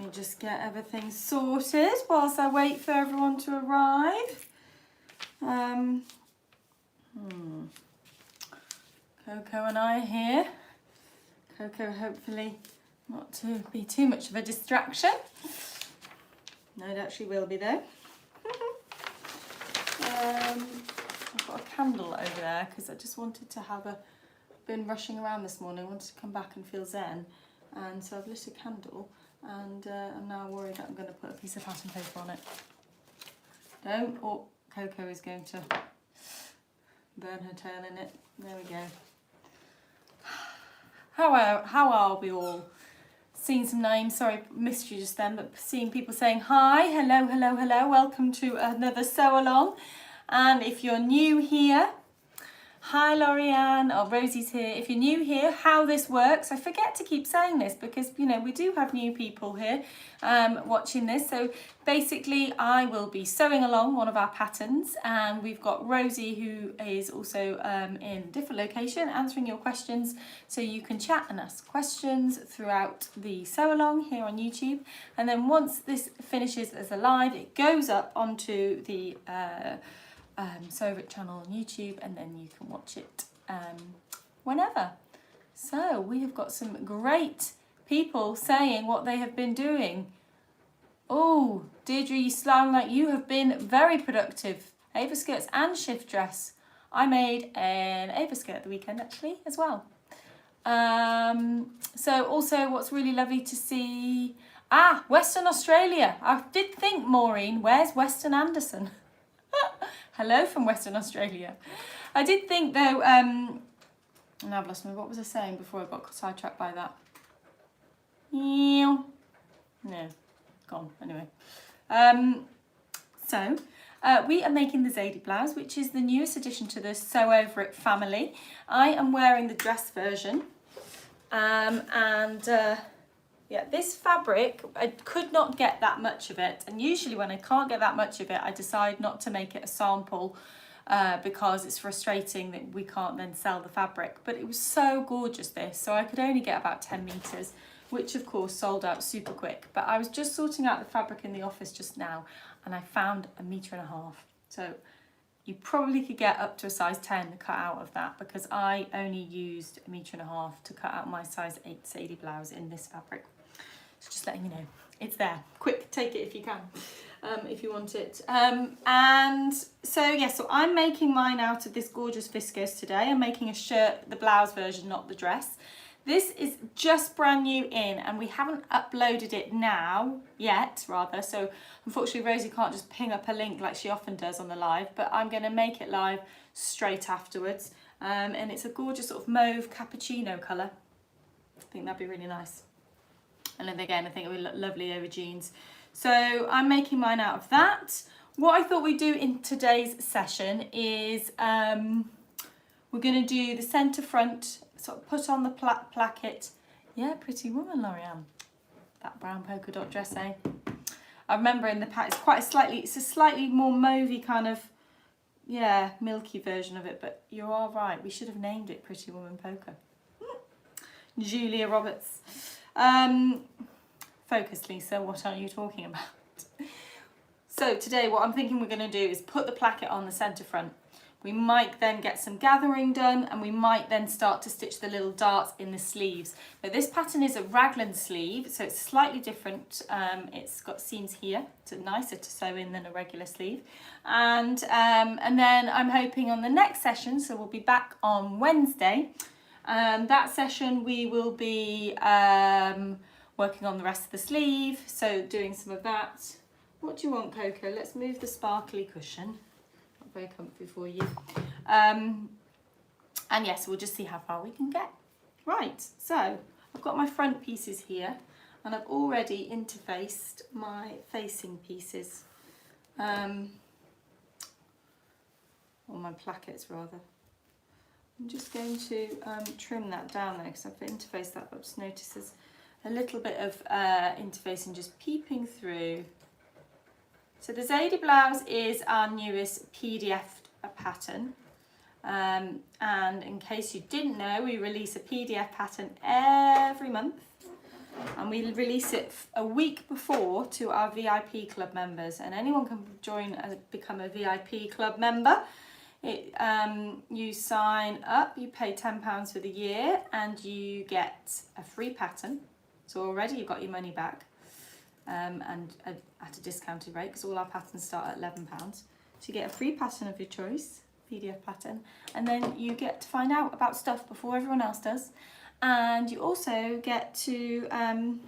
me just get everything sorted whilst I wait for everyone to arrive. Coco and I are here. Coco hopefully not to be too much of a distraction. No doubt she will be though. I've got a candle over there because I just wanted to have been rushing around this morning, I wanted to come back and feel zen, and so I've lit a candle, and I'm now worried that I'm going to put a piece of pattern paper on it. Don't, or Coco is going to burn her tail in it. There we go. How are we all? Seeing some names, sorry, missed you just then, but seeing people saying hi, hello, hello, hello, welcome to another Sewalong. And if you're new here, hi Laurianne, or Rosie's here. If you're new here, how this works, I forget to keep saying this because, you know, we do have new people here watching this. So basically I will be sewing along one of our patterns, and we've got Rosie who is also in a different location answering your questions. So you can chat and ask questions throughout the sew along here on YouTube. And then once this finishes as a live, it goes up onto the Sew Over It channel on YouTube, and then you can watch it whenever. So we have got some great people saying what they have been doing. Oh, Deirdre, you sound like you have been very productive. Ava skirts and shift dress. I made an Ava skirt the weekend actually as well. So also what's really lovely to see, Western Australia. I did think, Maureen, where's Western Anderson? Hello from Western Australia. I did think though, and I've lost me, what was I saying before I got sidetracked by that? No, gone, anyway. We are making the Zadie Blouse, which is the newest addition to the Sew Over It family. I am wearing the dress version, yeah, this fabric, I could not get that much of it, and usually when I can't get that much of it, I decide not to make it a sample because it's frustrating that we can't then sell the fabric. But it was so gorgeous, this, so I could only get about 10 meters, which of course sold out super quick. But I was just sorting out the fabric in the office just now, and I found 1.5 meters. So you probably could get up to a size 10 cut out of that, because I only used 1.5 meters to cut out my size 8 Zadie blouse in this fabric. So just letting you know, it's there. Quick, take it if you can, if you want it. And so, yeah, so I'm making mine out of this gorgeous viscose today. I'm making a shirt, the blouse version, not the dress. This is just brand new in, and we haven't uploaded it yet, rather. So unfortunately, Rosie can't just ping up a link like she often does on the live, but I'm going to make it live straight afterwards. And it's a gorgeous sort of mauve cappuccino colour. I think that'd be really nice. And then again, I think it would look lovely over jeans. So I'm making mine out of that. What I thought we'd do in today's session is we're going to do the centre front, sort of put on the placket. Yeah, pretty woman, Laurianne. That brown polka dot dress, eh? I remember in the pack, it's a slightly more mauvey kind of, yeah, milky version of it, but you are right. We should have named it Pretty Woman Polka. Julia Roberts. Focus, Lisa, what are you talking about? So today what I'm thinking we're going to do is put the placket on the centre front. We might then get some gathering done, and we might then start to stitch the little darts in the sleeves. Now this pattern is a raglan sleeve, so it's slightly different. It's got seams here, so nicer to sew in than a regular sleeve. And then I'm hoping on the next session, so we'll be back on Wednesday, that session we will be working on the rest of the sleeve, so doing some of that. What do you want, Coco? Let's move the sparkly cushion. Not very comfy for you. And yes, we'll just see how far we can get. Right, so I've got my front pieces here, and I've already interfaced my facing pieces, or my plackets rather. I'm just going to trim that down there because I've interfaced that, but just notice there's a little bit of interfacing just peeping through. So the Zadie Blouse is our newest PDF pattern, and in case you didn't know, we release a PDF pattern every month. and we release it a week before to our VIP club members, and anyone can join as become a VIP club member. You sign up, you pay £10 for the year, and you get a free pattern. So already you've got your money back, and at a discounted rate, because all our patterns start at £11. So you get a free pattern of your choice, PDF pattern, and then you get to find out about stuff before everyone else does. And you also get to 10%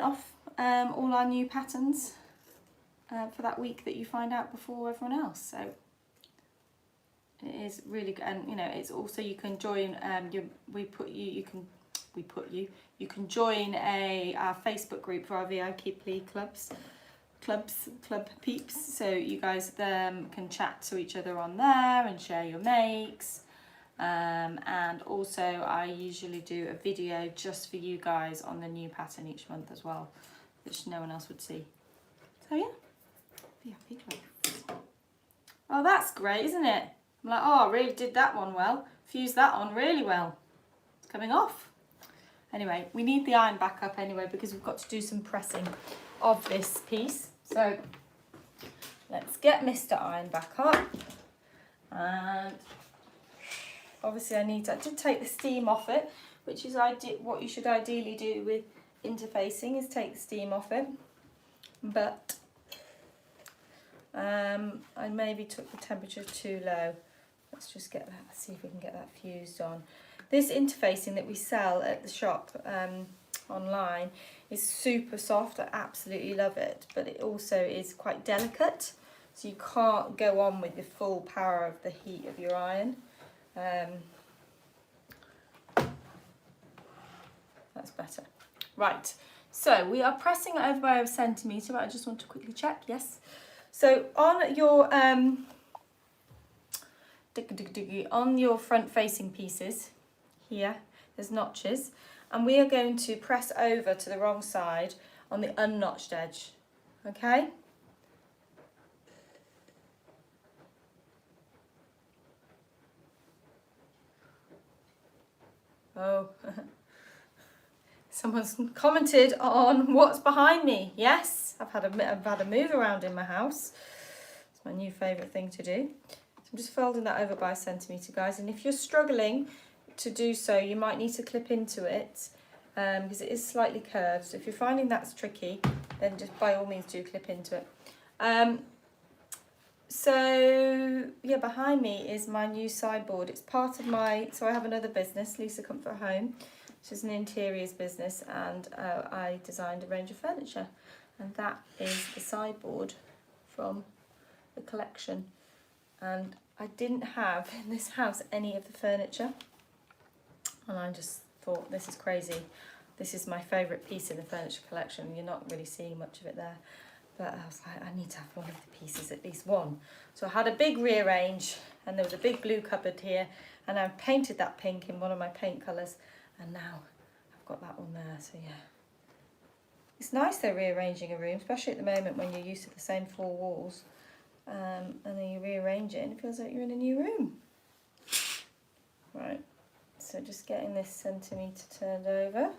off all our new patterns for that week that you find out before everyone else. So it is really good, and you know, it's also, you can join. You can join our Facebook group for our VIP club peeps. So you guys can chat to each other on there and share your makes. And also I usually do a video just for you guys on the new pattern each month as well, which no one else would see. So yeah, VIP club. Oh, that's great, isn't it? I'm like, oh, I really did that one well. Fused that on really well. It's coming off. Anyway, we need the iron back up anyway, because we've got to do some pressing of this piece. So let's get Mr. Iron back up. And obviously I did take the steam off it, which is what you should ideally do with interfacing, is take the steam off it. But I maybe took the temperature too low. Let's just get that, see if we can get that fused on. This interfacing that we sell at the shop online is super soft. I absolutely love it, but it also is quite delicate, so you can't go on with the full power of the heat of your iron. That's better. Right, so we are pressing over by a centimetre, but I just want to quickly check. Yes. So on your front facing pieces here, there's notches, and we are going to press over to the wrong side on the unnotched edge. Okay. Oh, someone's commented on what's behind me. Yes, I've had a move around in my house. It's my new favourite thing to do. So I'm just folding that over by a centimetre, guys. And if you're struggling to do so, you might need to clip into it because it is slightly curved. So if you're finding that's tricky, then just by all means do clip into it. So yeah, behind me is my new sideboard. It's part of so I have another business, Lisa Comfort Home, which is an interiors business, and I designed a range of furniture, and that is the sideboard from the collection. And I didn't have in this house any of the furniture, and I just thought, this is crazy. This is my favourite piece in the furniture collection. You're not really seeing much of it there. But I was like, I need to have one of the pieces, at least one. So I had a big rearrange, and there was a big blue cupboard here, and I painted that pink in one of my paint colours, and now I've got that one there. So yeah, it's nice though, rearranging a room, especially at the moment when you're used to the same four walls, and then you rearrange it and it feels like you're in a new room. Right, so just getting this centimetre turned over.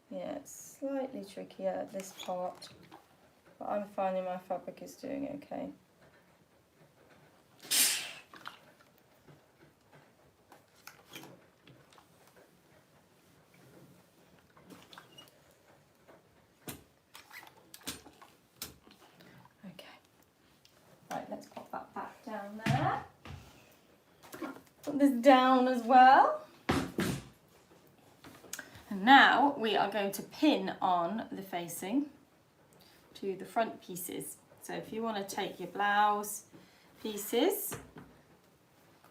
Yeah, it's slightly trickier at this part, but I'm finding my fabric is doing okay. Okay, right, let's pop that back down there. Put this down as well. And now we are going to pin on the facing to the front pieces. So if you want to take your blouse pieces,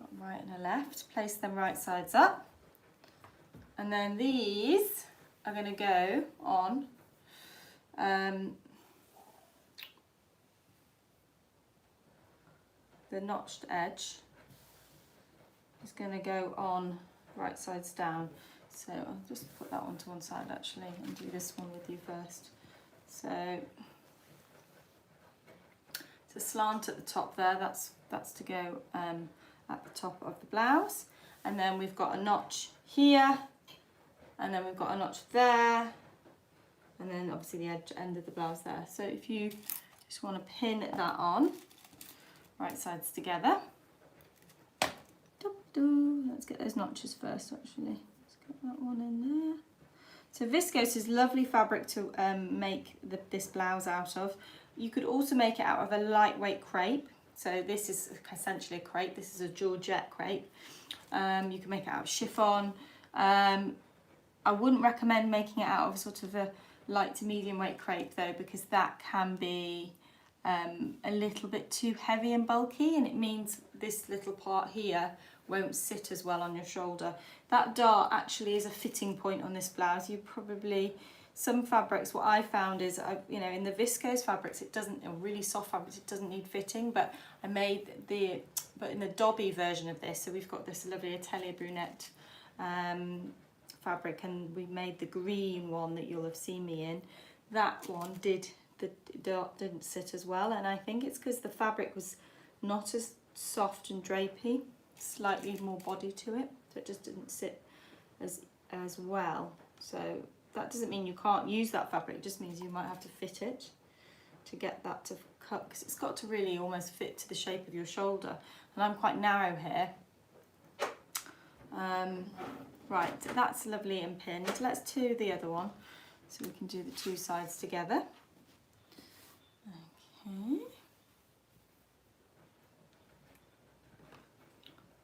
got a right and a left, place them right sides up. And then these are going to go on the notched edge. Is going to go on right sides down. So I'll just put that one to one side actually and do this one with you first. So it's a slant at the top there, that's to go at the top of the blouse. And then we've got a notch here, and then we've got a notch there, and then obviously the edge end of the blouse there. So if you just want to pin that on, right sides together. Let's get those notches first actually. Let's get that one in there. So viscose is lovely fabric to make this blouse out of. You could also make it out of a lightweight crepe. So this is essentially a crepe. This is a Georgette crepe. You can make it out of chiffon. I wouldn't recommend making it out of sort of a light to medium weight crepe though, because that can be a little bit too heavy and bulky, and it means this little part here won't sit as well on your shoulder. That dart actually is a fitting point on this blouse. You probably, some fabrics, what I found is, you know, in the viscose fabrics, it doesn't, in really soft fabrics, it doesn't need fitting, but I made but in the Dobby version of this, so we've got this lovely Atelier Brunette fabric, and we made the green one that you'll have seen me in. That one the dart didn't sit as well, and I think it's because the fabric was not as soft and drapey, slightly more body to it, so it just didn't sit as well. So that doesn't mean you can't use that fabric, it just means you might have to fit it to get that to cut, because it's got to really almost fit to the shape of your shoulder, and I'm quite narrow here. Right, so that's lovely and pinned. Let's do the other one so we can do the two sides together. Okay.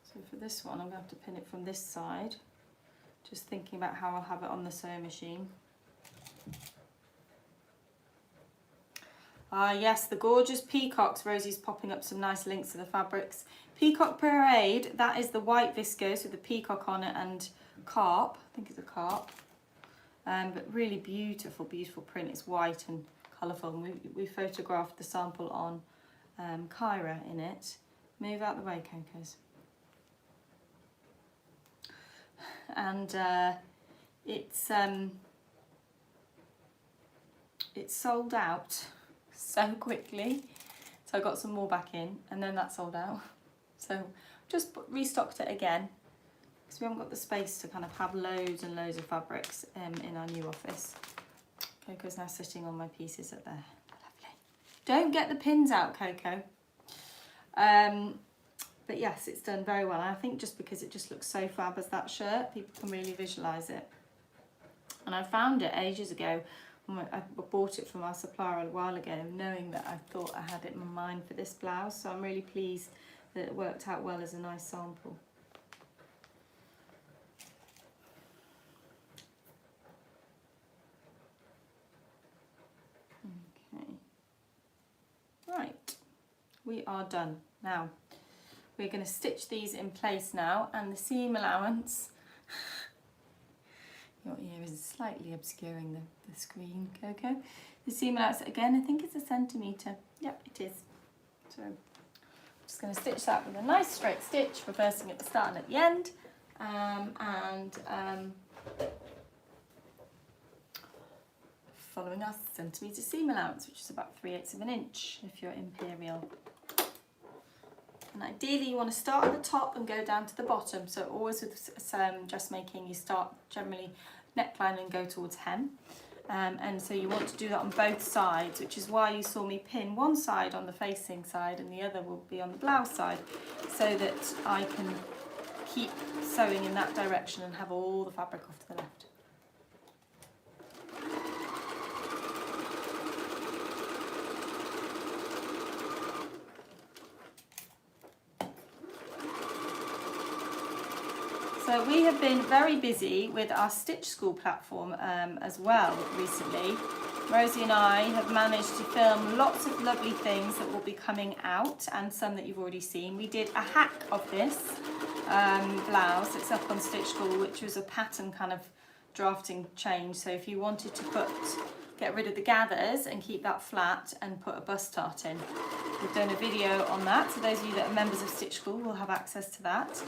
So for this one, I'm going to have to pin it from this side. Just thinking about how I'll have it on the sewing machine. Ah yes, the gorgeous peacocks. Rosie's popping up some nice links to the fabrics. Peacock Parade, that is the white viscose with the peacock on it and carp. I think it's a carp. But really beautiful, beautiful print. It's white and colourful. And we photographed the sample on Kyra in it. Move out the way, Cocos. And it's sold out so quickly, so I got some more back in, and then that sold out. So just restocked it again because we haven't got the space to kind of have loads and loads of fabrics in our new office. Coco's now sitting on my pieces up there. Lovely. Don't get the pins out, Coco. But yes, it's done very well. And I think just because it just looks so fab as that shirt, people can really visualise it. And I found it ages ago. I bought it from our supplier a while ago, knowing that I thought I had it in mind for this blouse. So I'm really pleased that it worked out well as a nice sample. Okay. Right, we are done. Now, we're going to stitch these in place now, and the seam allowance, your ear is slightly obscuring the screen, Coco. The seam allowance, again, I think it's 1 centimetre. Yep, it is. So I'm just going to stitch that with a nice straight stitch, reversing at the start and at the end, following our centimetre seam allowance, which is about 3/8 of an inch if you're imperial. And ideally you want to start at the top and go down to the bottom. So always with dressmaking, you start generally neckline and go towards hem. And so you want to do that on both sides, which is why you saw me pin one side on the facing side and the other will be on the blouse side, so that I can keep sewing in that direction and have all the fabric off to the left. So we have been very busy with our Stitch School platform as well recently. Rosie and I have managed to film lots of lovely things that will be coming out, and some that you've already seen. We did a hack of this blouse. It's up on Stitch School, which was a pattern kind of drafting change. So if you wanted to get rid of the gathers and keep that flat and put a bust dart in. We've done a video on that, so those of you that are members of Stitch School will have access to that.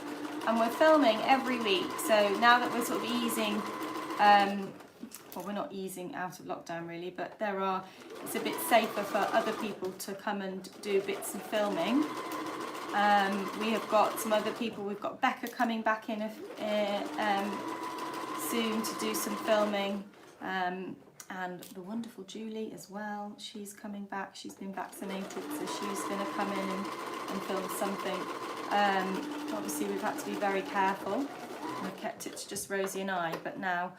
And we're filming every week, so now that we're sort of easing, well, we're not easing out of lockdown really, but it's a bit safer for other people to come and do bits of filming. We have got some other people. We've got Becca coming back in soon to do some filming, and the wonderful Julie as well. She's coming back. She's been vaccinated, so she's going to come in and film something. Obviously, we've had to be very careful. We've kept it to just Rosie and I, but now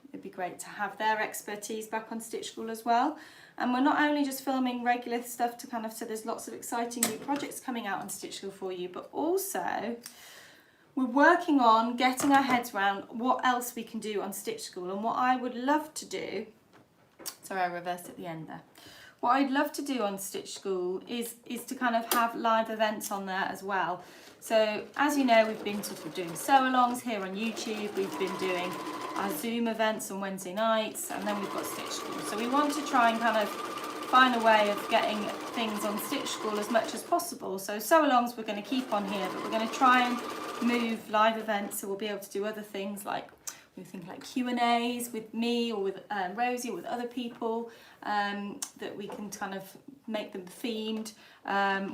it'd be great to have their expertise back on Stitch School as well. And we're not only just filming regular stuff to kind of, so there's lots of exciting new projects coming out on Stitch School for you, but also we're working on getting our heads around what else we can do on Stitch School. And what I would love to do, sorry, I reversed at the end there. What I'd love to do on Stitch School is to kind of have live events on there as well. So as you know, we've been sort of doing sew-alongs here on YouTube. We've been doing our Zoom events on Wednesday nights, and then we've got Stitch School. So we want to try and kind of find a way of getting things on Stitch School as much as possible. So sew-alongs we're going to keep on here, but we're going to try and move live events, so we'll be able to do other things like, we think like Q&As with me or with Rosie or with other people, that we can kind of make them themed.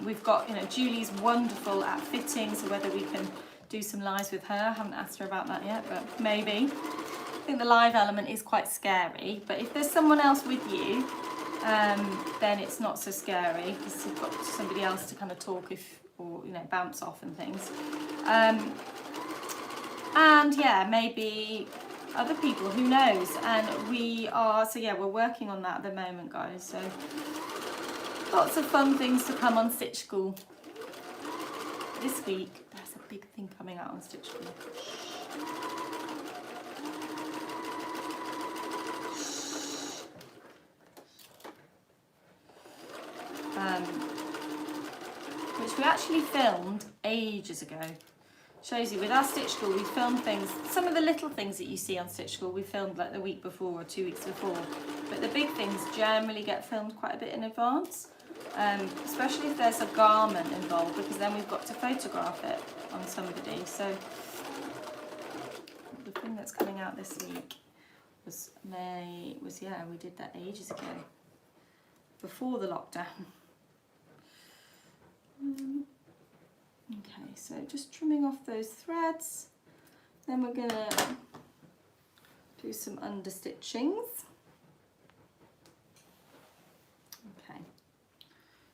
We've got, you know, Julie's wonderful at fitting, so whether we can do some lives with her. I haven't asked her about that yet, but maybe. I think the live element is quite scary, but if there's someone else with you, then it's not so scary, because you've got somebody else to kind of talk or you know, bounce off and things. And yeah, maybe other people, who knows. And we are, so yeah, we're working on that at the moment, guys. So lots of fun things to come on Stitch School. This week, there's a big thing coming out on Stitch School. Which we actually filmed ages ago. Shows you, with our Stitch School, we filmed things, some of the little things that you see on Stitch School, we filmed like the week before or 2 weeks before. But the big things generally get filmed quite a bit in advance, especially if there's a garment involved, because then we've got to photograph it on somebody. So the thing that's coming out this week was yeah, we did that ages ago, before the lockdown. Okay, so just trimming off those threads. Then we're gonna do some understitchings. Okay,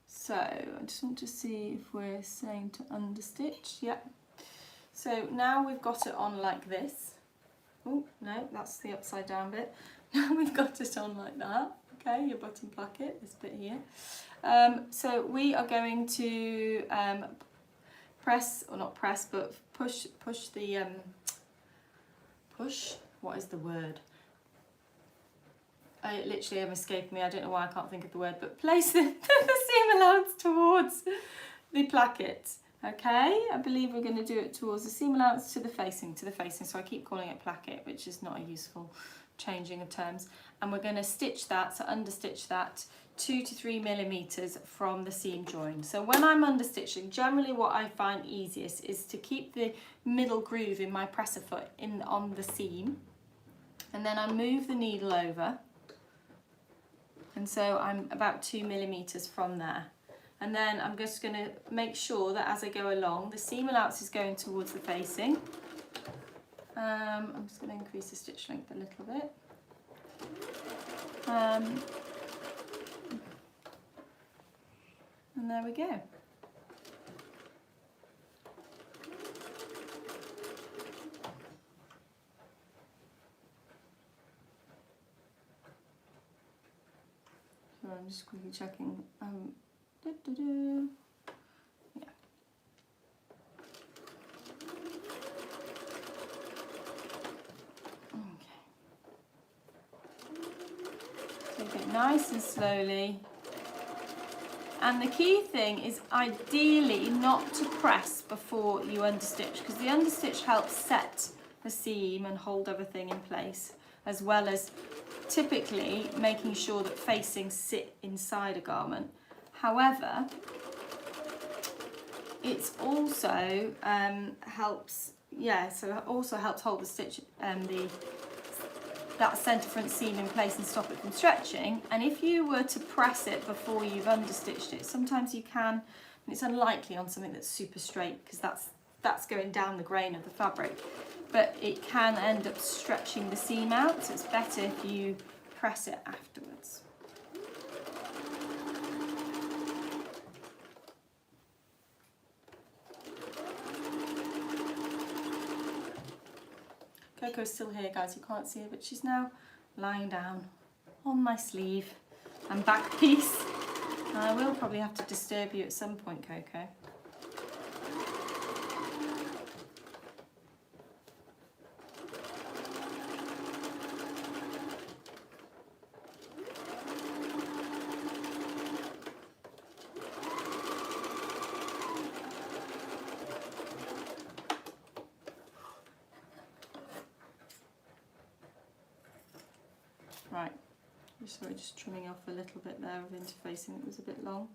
so I just want to see if we're saying to understitch. Yep. So now we've got it on like this. Oh, no, that's the upside down bit. Now we've got it on like that. Okay, your bottom placket, this bit here. So we are going to press, or not press, but push the, what is the word? I literally am escaping me, I don't know why I can't think of the word, but place the seam allowance towards the placket. Okay, I believe we're going to do it towards the seam allowance to the facing, so I keep calling it placket, which is not a useful changing of terms. And we're going to stitch that, so understitch that 2 to 3 millimeters from the seam join. So when I'm understitching, generally what I find easiest is to keep the middle groove in my presser foot on the seam, and then I move the needle over, and so I'm about 2 millimeters from there. And then I'm just going to make sure that as I go along, the seam allowance is going towards the facing. I'm just going to increase the stitch length a little bit. And there we go. So I'm just quickly checking. Yeah. Okay. Take it nice and slowly. And the key thing is ideally not to press before you understitch, because the understitch helps set the seam and hold everything in place, as well as typically making sure that facings sit inside a garment. However, it's also helps hold the stitch that centre front seam in place and stop it from stretching. And if you were to press it before you've understitched it, sometimes you can And it's unlikely on something that's super straight because that's going down the grain of the fabric. But it can end up stretching the seam out, so it's better if you press it afterwards. Coco's still here, guys, you can't see her, but she's now lying down on my sleeve and back piece. And I will probably have to disturb you at some point, Coco. Right, just trimming off a little bit there of interfacing that was a bit long.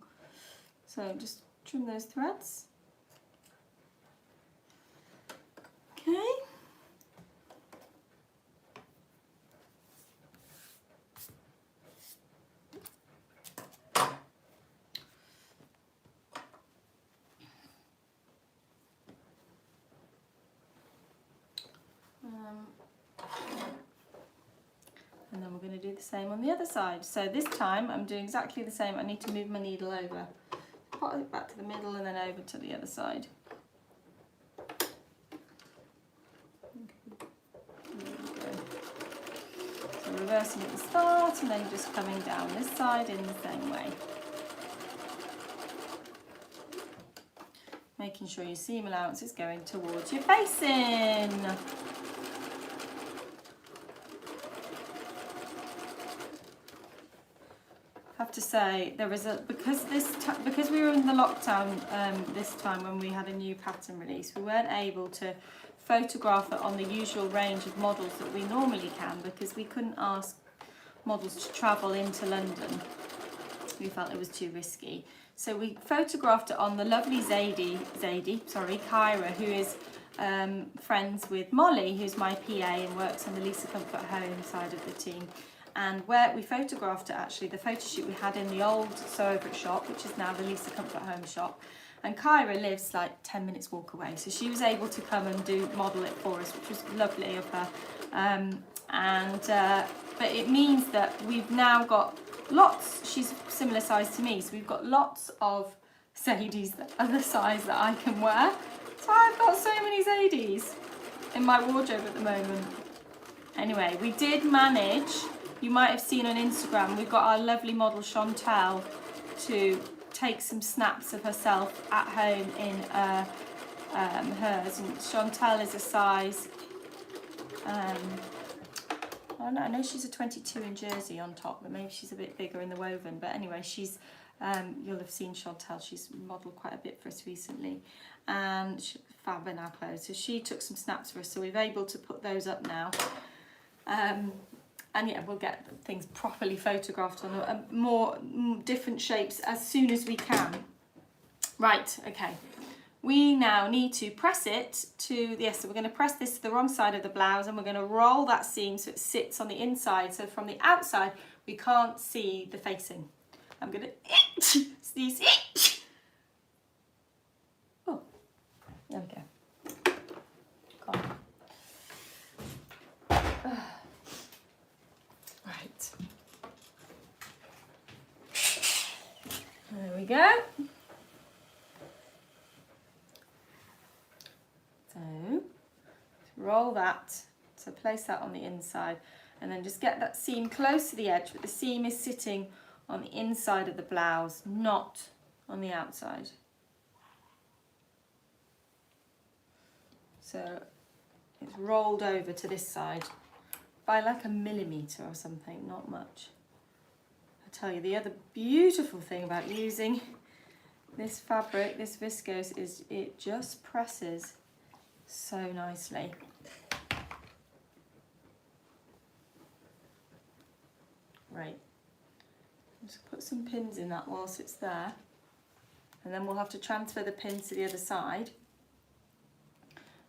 So just trim those threads. Okay. And then we're going to do the same on the other side. So this time I'm doing exactly the same. I need to move my needle over. Put it back to the middle and then over to the other side. There we go. So reversing at the start and then just coming down this side in the same way. Making sure your seam allowance is going towards your facing. To say there is because we were in the lockdown this time when we had a new pattern release, we weren't able to photograph it on the usual range of models that we normally can because we couldn't ask models to travel into London. We felt it was too risky, so we photographed it on the lovely Kyra, who is friends with Molly, who's my PA and works on the Lisa Comfort Home side of the team. And where we photographed it, actually, the photo shoot we had in the old Sew Over It shop, which is now the Lisa Comfort Home shop. And Kyra lives like 10 minutes walk away, so she was able to come and model it for us, which was lovely of her. But it means that we've now got lots. She's similar size to me, so we've got lots of Zadies that are the size that I can wear. So I've got so many Zadies in my wardrobe at the moment. Anyway, we did manage. You might have seen on Instagram, we've got our lovely model Chantal to take some snaps of herself at home in hers. And Chantal is a size, I know she's a 22 in jersey on top, but maybe she's a bit bigger in the woven. But anyway, she's, you'll have seen Chantal, she's modelled quite a bit for us recently. And she's fab in our clothes. So she took some snaps for us, so we're able to put those up now. And yeah, we'll get things properly photographed on more different shapes as soon as we can. Right, okay. We now need to press it to, so we're going to press this to the wrong side of the blouse and we're going to roll that seam so it sits on the inside. So from the outside, we can't see the facing. I'm going to sneeze. Oh, there we go. Come on. Right. There we go. So roll that, so place that on the inside and then just get that seam close to the edge, but the seam is sitting on the inside of the blouse, not on the outside. So it's rolled over to this side by like a millimetre or something, not much. I tell you, the other beautiful thing about using this fabric, this viscose, is it just presses so nicely. Right, just put some pins in that whilst it's there, and then we'll have to transfer the pins to the other side,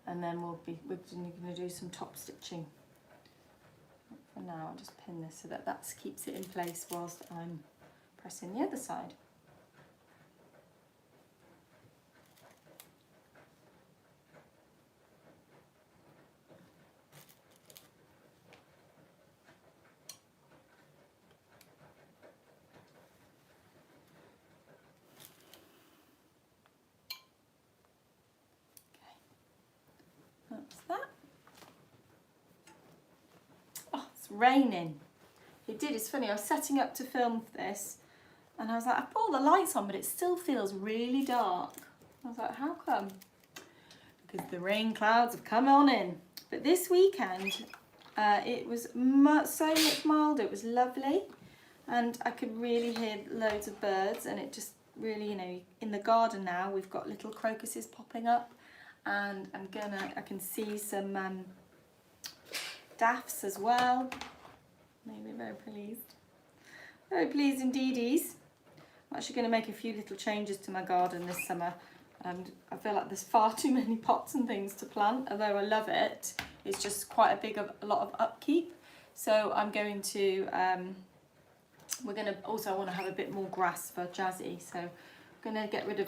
and then we're going to do some top stitching. For now, I'll just pin this so that that keeps it in place whilst I'm pressing the other side. that. Oh, it's raining. It did, it's funny, I was setting up to film this and I was like, I put all the lights on but it still feels really dark. I was like, how come? Because the rain clouds have come on in. But this weekend, it was so much milder, it was lovely. And I could really hear loads of birds, and it just really, you know, in the garden now we've got little crocuses popping up, and I can see some daffs as well. Made me very pleased. Very pleased indeedies. I'm actually going to make a few little changes to my garden this summer. And I feel like there's far too many pots and things to plant, although I love it. It's just quite a lot of upkeep. So I'm going to, I want to have a bit more grass for Jazzy. So I'm going to get rid of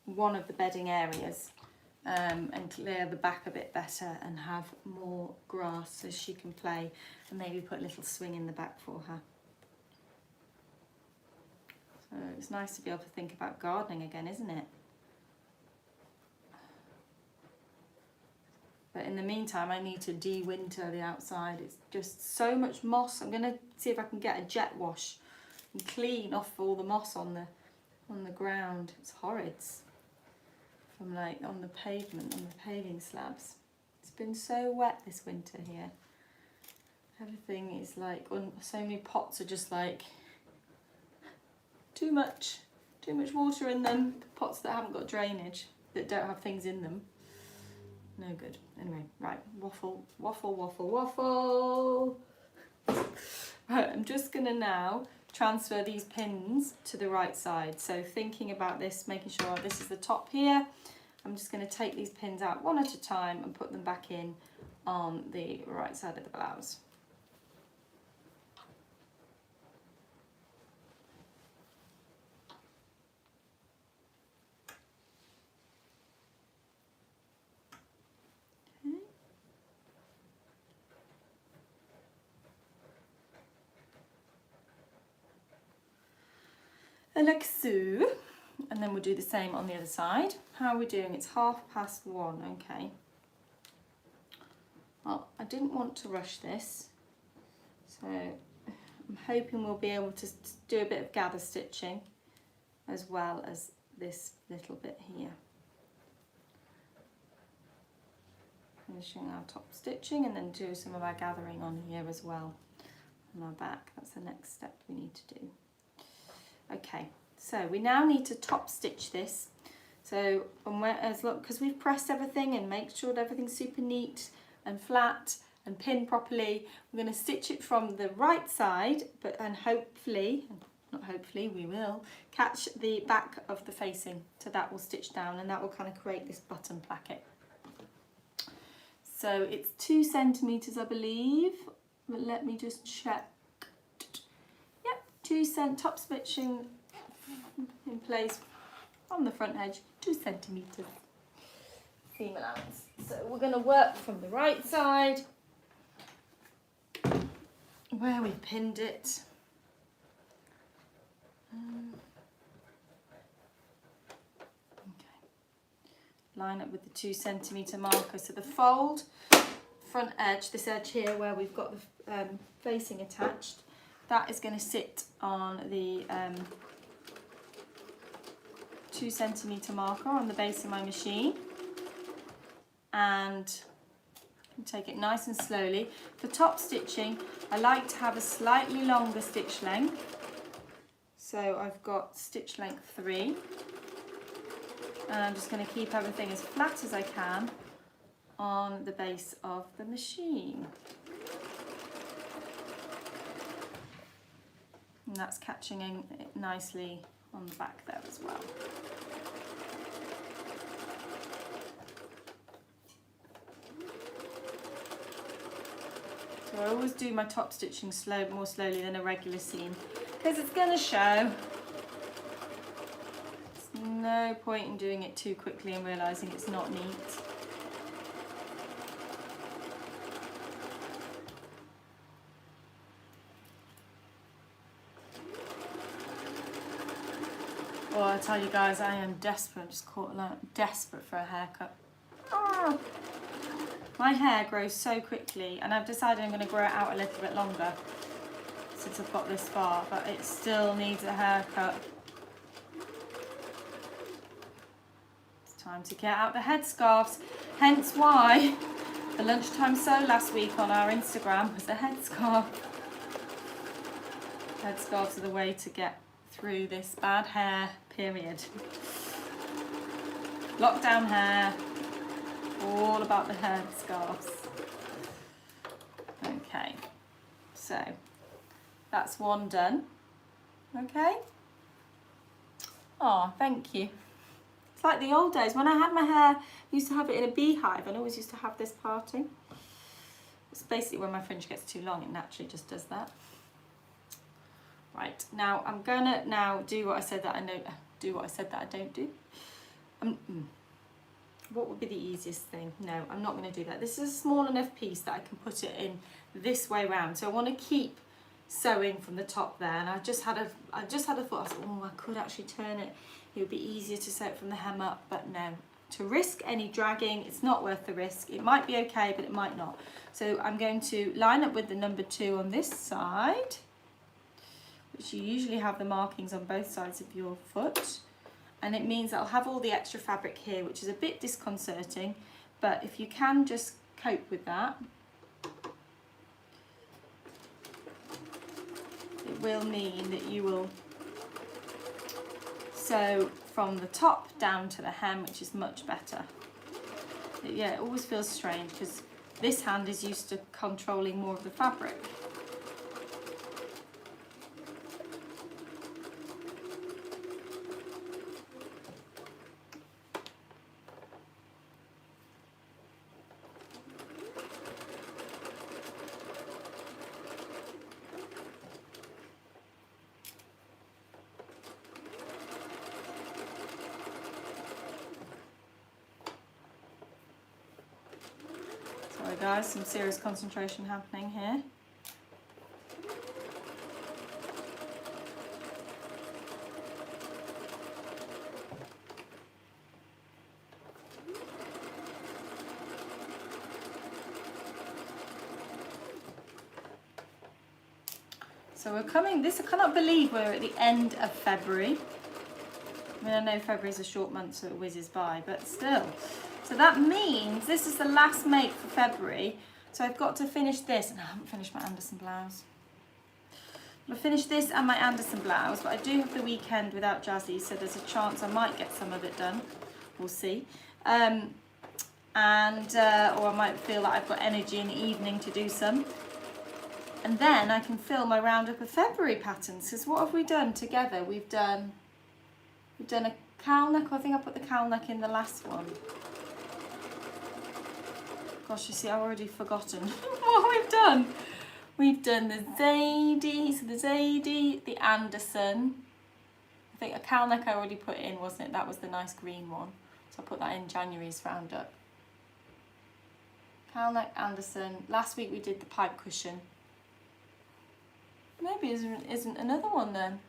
one of the bedding areas and clear the back a bit better and have more grass so she can play, and maybe put a little swing in the back for her. So it's nice to be able to think about gardening again, isn't it? But in the meantime, I need to de-winter the outside. It's just so much moss. I'm going to see if I can get a jet wash and clean off all the moss on the ground. It's horrid. From like on the pavement, on the paving slabs. It's been so wet this winter here. Everything is like, so many pots are just like too much water in them. Pots that haven't got drainage, that don't have things in them. No good. Anyway, right, waffle. Right, I'm just gonna now transfer these pins to the right side. So thinking about this, making sure this is the top here, I'm just gonna take these pins out one at a time and put them back in on the right side of the blouse. Like so, and then we'll do the same on the other side. How are we doing? It's 1:30. Okay. Well, I didn't want to rush this, so I'm hoping we'll be able to do a bit of gather stitching as well as this little bit here. Finishing our top stitching and then do some of our gathering on here as well, on our back. That's the next step we need to do. Okay, so we now need to top stitch this. So because we've pressed everything and make sure that everything's super neat and flat and pinned properly, we're going to stitch it from the right side, and hopefully, not hopefully, we will catch the back of the facing. So that will stitch down and that will kind of create this button placket. So it's 2 centimeters, I believe, but let me just check. 2 cent top stitching in place on the front edge, 2 centimeters seam allowance. So we're going to work from the right side where we pinned it. Okay. Line up with the 2 centimeter marker. So the fold front edge, this edge here where we've got the facing attached, that is going to sit on the 2 centimeter marker on the base of my machine, and take it nice and slowly. For top stitching, I like to have a slightly longer stitch length, so I've got stitch length 3, and I'm just going to keep everything as flat as I can on the base of the machine. And that's catching in nicely on the back there as well. So I always do my top stitching more slowly than a regular seam, because it's going to show. There's no point in doing it too quickly and realising it's not neat. Oh, I tell you guys, I am desperate. Just caught desperate for a haircut. Ah! My hair grows so quickly, and I've decided I'm going to grow it out a little bit longer since I've got this far, but it still needs a haircut. It's time to get out the headscarves, hence why the lunchtime sew last week on our Instagram was a headscarf. Headscarves are the way to get through this bad hair period. Lockdown hair, all about the headscarves. Okay, so that's one done. Okay. Oh, thank you. It's like the old days when I had my hair, I used to have it in a beehive and always used to have this parting. It's basically when my fringe gets too long, it naturally just does that. Right, now I'm gonna do what I said that I don't do. What would be the easiest thing? No, I'm not going to do that. This is a small enough piece that I can put it in this way round. So I want to keep sewing from the top there, and I just had a thought. I thought, oh, I could actually turn it. It would be easier to sew it from the hem up, but no. To risk any dragging, it's not worth the risk. It might be okay, but it might not. So I'm going to line up with the number 2 on this side, which you usually have the markings on both sides of your foot. And it means that I'll have all the extra fabric here, which is a bit disconcerting, but if you can just cope with that, it will mean that you will sew from the top down to the hem, which is much better. Yeah, it always feels strange because this hand is used to controlling more of the fabric. Sorry guys, some serious concentration happening here. So we're coming, I cannot believe we're at the end of February. I mean, I know February's a short month, so it whizzes by, but still. So that means this is the last make for February. So I've got to finish this, and I haven't finished my Anderson blouse. I'll finish this and my Anderson blouse, but I do have the weekend without Jazzy, so there's a chance I might get some of it done. We'll see. Or I might feel like I've got energy in the evening to do some. And then I can fill my roundup of February patterns, because what have we done together? We've done a cowl neck. I think I put the cowl neck in the last one. Gosh, you see, I've already forgotten what we've done. We've done the Zadie, the Anderson. I think a cowl neck I already put in, wasn't it? That was the nice green one. So I put that in January's roundup. Cowl neck, Anderson. Last week we did the pipe cushion. Maybe isn't another one then,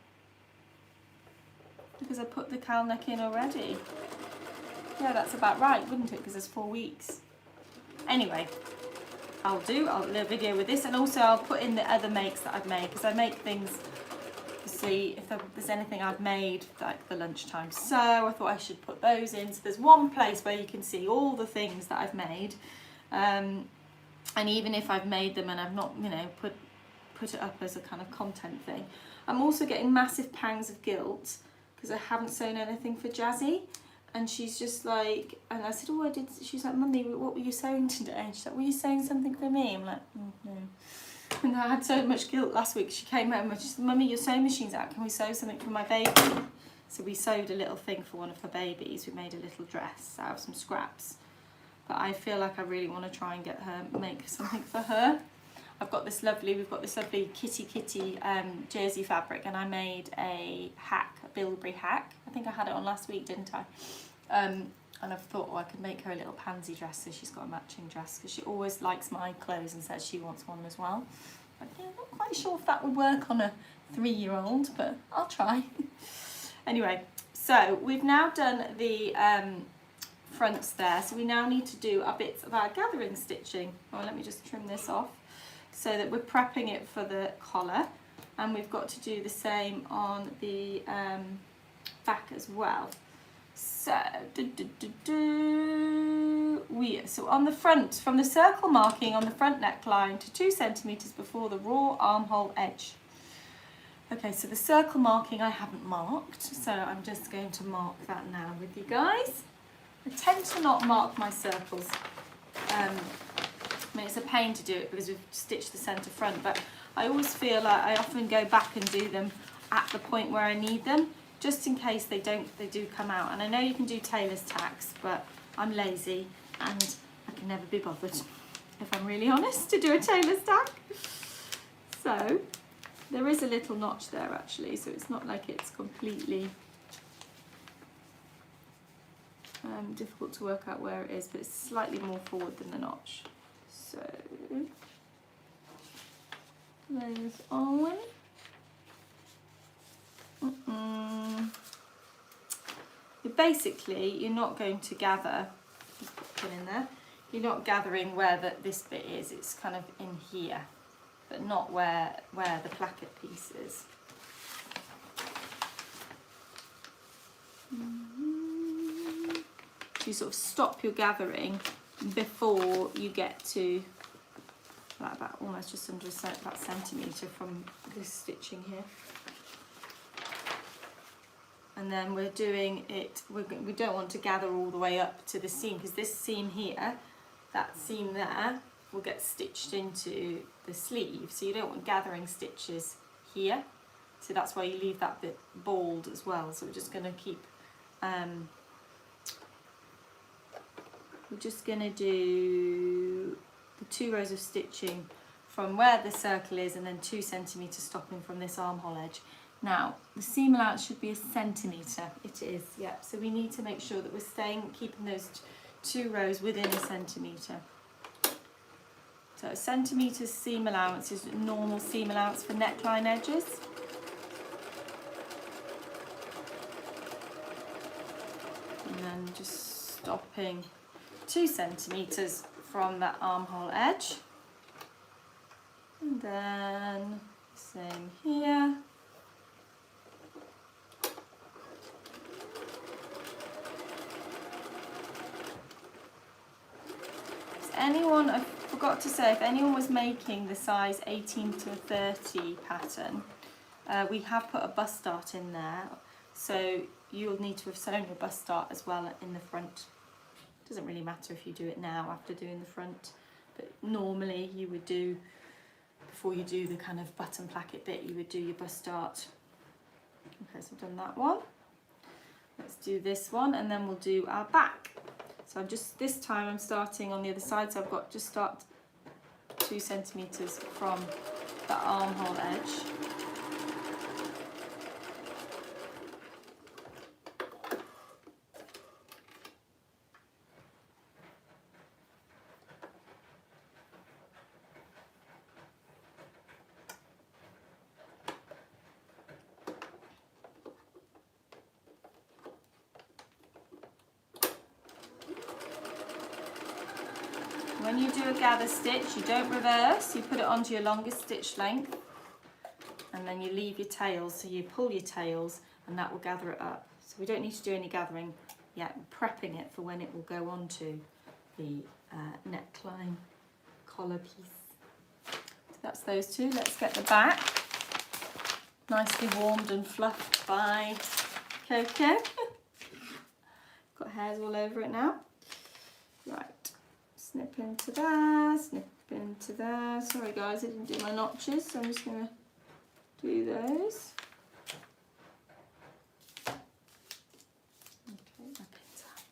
because I put the cowl neck in already. Yeah, that's about right, wouldn't it? Because there's 4 weeks. Anyway, I'll do a video with this, and also I'll put in the other makes that I've made, because I make things to see if there's anything I've made, like the lunchtime sew. I thought I should put those in. So there's one place where you can see all the things that I've made, and even if I've made them and I've not, put it up as a kind of content thing. I'm also getting massive pangs of guilt because I haven't sewn anything for Jazzy, and she's just like, and I said, oh, I did. She's like, Mummy, what were you sewing today? And she's like, were you sewing something for me? I'm like, oh, no. And I had so much guilt last week. She came home and she said, Mummy, your sewing machine's out. Can we sew something for my baby? So we sewed a little thing for one of her babies. We made a little dress out of some scraps. But I feel like I really want to try and get her, make something for her. We've got this lovely kitty jersey fabric, and I made a hack, a Bilberry hack. I think I had it on last week, didn't I? And I've thought, I could make her a little pansy dress, so she's got a matching dress, because she always likes my clothes and says she wants one as well. But yeah, I'm not quite sure if that would work on a 3-year-old, but I'll try. Anyway, so we've now done the fronts there. So we now need to do our bits of our gathering stitching. Oh, let me just trim this off so that we're prepping it for the collar, and we've got to do the same on the back as well. So, so on the front, from the circle marking on the front neckline to 2 centimeters before the raw armhole edge. Okay, so the circle marking I haven't marked, so I'm just going to mark that now with you guys. I tend to not mark my circles. I mean, it's a pain to do it because we've stitched the centre front, but I always feel like I often go back and do them at the point where I need them, just in case they do come out. And I know you can do tailor's tacks, but I'm lazy and I can never be bothered, if I'm really honest, to do a tailor's tack. So there is a little notch there actually, so it's not like it's completely difficult to work out where it is, but it's slightly more forward than the notch. So those on. Basically, you're not going to gather, just put in there, you're not gathering where this bit is, it's kind of in here, but not where the placket piece is. You sort of stop your gathering before you get to about almost just under about centimetre from this stitching here. And then we're doing it, we don't want to gather all the way up to the seam, because this seam here, that seam there, will get stitched into the sleeve. So you don't want gathering stitches here. So that's why you leave that bit bald as well. So we're just going to keep, we're just going to do the 2 rows of stitching from where the circle is, and then 2 centimetres stopping from this armhole edge. Now, the seam allowance should be 1 centimetre. It is, yeah. So we need to make sure that we're keeping those 2 rows within 1 centimetre. So 1 centimetre seam allowance is normal seam allowance for neckline edges. And then just stopping 2 centimetres from that armhole edge. And then same here. Anyone, I forgot to say, if anyone was making the size 18 to 30 pattern, we have put a bust dart in there, so you'll need to have sewn your bust dart as well in the front. It doesn't really matter if you do it now after doing the front, but normally you would do, before you do the kind of button placket bit, you would do your bust dart. Okay, so I've done that one. Let's do this one, and then we'll do our back. So I'm just, this time I'm starting on the other side, so I've got just start 2 centimetres from the armhole edge. When you do a gather stitch, you don't reverse, you put it onto your longest stitch length, and then you leave your tails, so you pull your tails and that will gather it up. So we don't need to do any gathering yet, we're prepping it for when it will go onto the neckline collar piece. So that's those two. Let's get the back nicely warmed and fluffed by Coco. Got hairs all over it now. Right. Snip into there, snip into there. Sorry guys, I didn't do my notches, so I'm just going to do those. Okay, back into that.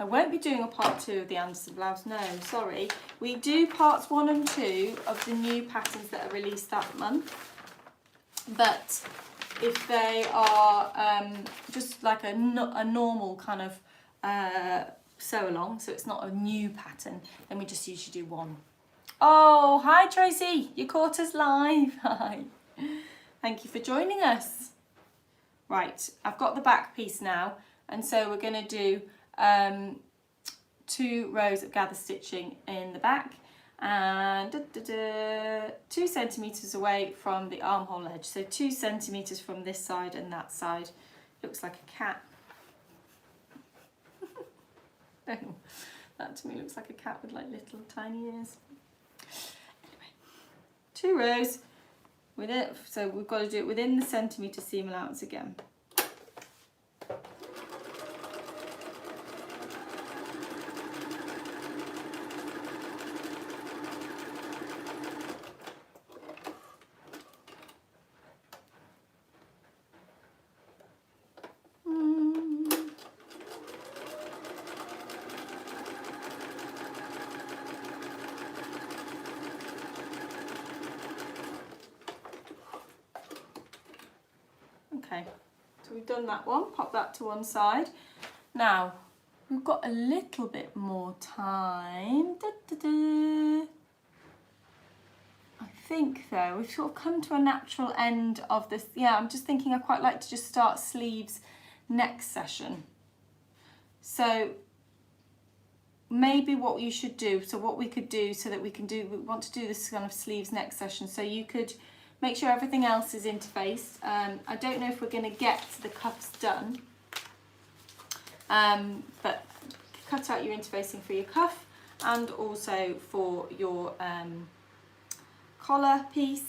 I won't be doing a part 2 of the Zadie Blouse, no, sorry. We do parts 1 and 2 of the new patterns that are released that month, but if they are just like a normal kind of sew along, so it's not a new pattern, then we just usually do one. Oh, hi Tracy, you caught us live. Hi. Thank you for joining us. Right, I've got the back piece now, and so we're going to do 2 rows of gather stitching in the back and 2 centimeters away from the armhole edge. So 2 centimeters from this side and that side. Looks like a cat. That to me looks like a cat with like little tiny ears. Anyway, 2 rows with it. So we've got to do it within the centimetre seam allowance again. Okay, so we've done that one, pop that to one side. Now, we've got a little bit more time. I think though, we've sort of come to a natural end of this. Yeah, I'm just thinking I quite like to just start sleeves next session. So maybe what you should do, so what we could do so that we want to do this kind of sleeves next session. So you could make sure everything else is interfaced. I don't know if we're going to get the cuffs done, but cut out your interfacing for your cuff and also for your collar piece.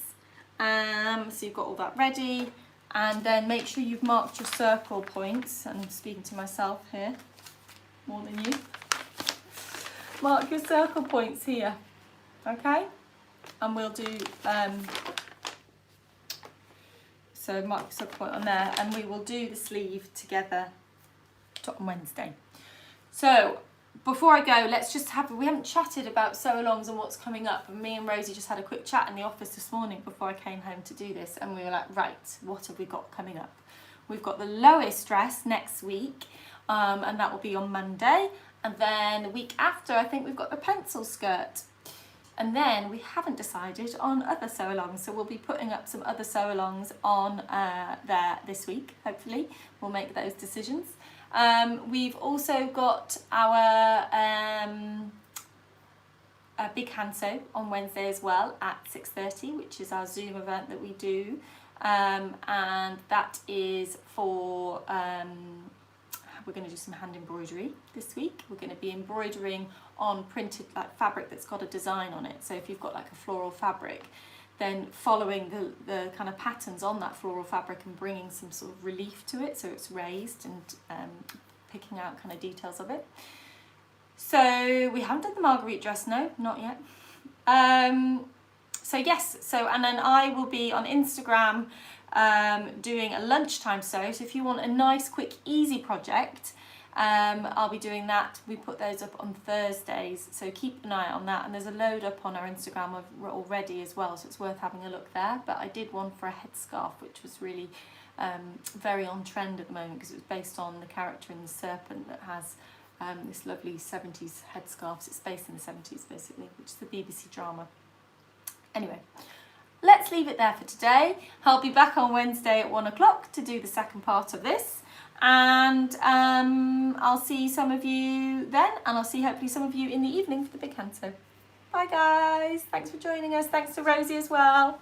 So you've got all that ready, and then make sure you've marked your circle points. I'm speaking to myself here more than you. Mark your circle points here, okay? And we'll do so mark your circle point on there, and we will do the sleeve together on Wednesday. So before I go, let's just we haven't chatted about sew-alongs and what's coming up. And me and Rosie just had a quick chat in the office this morning before I came home to do this, and we were like, right, what have we got coming up? We've got the Lois dress next week, and that will be on Monday. And then the week after, I think we've got the pencil skirt. And then we haven't decided on other sew-alongs, so we'll be putting up some other sew-alongs on there this week, hopefully. We'll make those decisions. We've also got our big hand sew on Wednesday as well at 6:30, which is our Zoom event that we do. And that is for... we're going to do some hand embroidery this week. We're going to be embroidering on printed like fabric that's got a design on it. So if you've got like a floral fabric, then following the kind of patterns on that floral fabric and bringing some sort of relief to it, so it's raised, and picking out kind of details of it. So we haven't done the Marguerite dress, no, not yet. So yes, so and then I will be on Instagram doing a lunchtime sew. So if you want a nice, quick, easy project, I'll be doing that. We put those up on Thursdays, so keep an eye on that. And there's a load up on our Instagram already as well, so it's worth having a look there. But I did one for a headscarf, which was really very on trend at the moment, because it was based on the character in The Serpent that has this lovely 70s headscarf. It's based in the 70s basically, which is the BBC drama. Anyway, let's leave it there for today. I'll be back on Wednesday at 1 o'clock to do the second part of this. And I'll see some of you then, and I'll see hopefully some of you in the evening for the big hand sew. Bye guys, thanks for joining us. Thanks to Rosie as well.